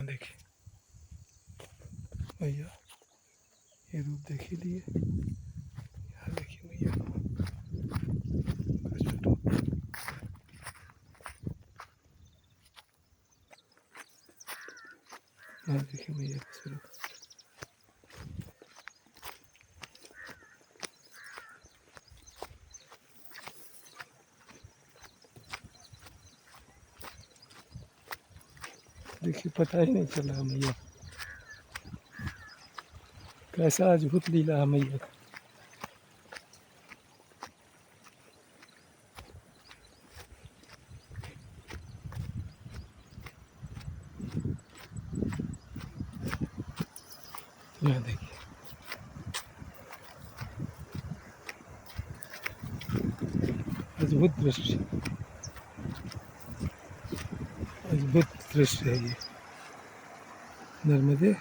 देखिए भैया, ये रूप देख ही लिए। यहाँ देखिए भैया, यहाँ देखिए भैया कैसे रूप। देखिए पता ही नहीं चल रहा मैया, कैसा अद्भुत लीला है मैया का। यहाँ देखिए, अद्भुत दृश्य, अद्भुत दृश्य है ये नर्मदे।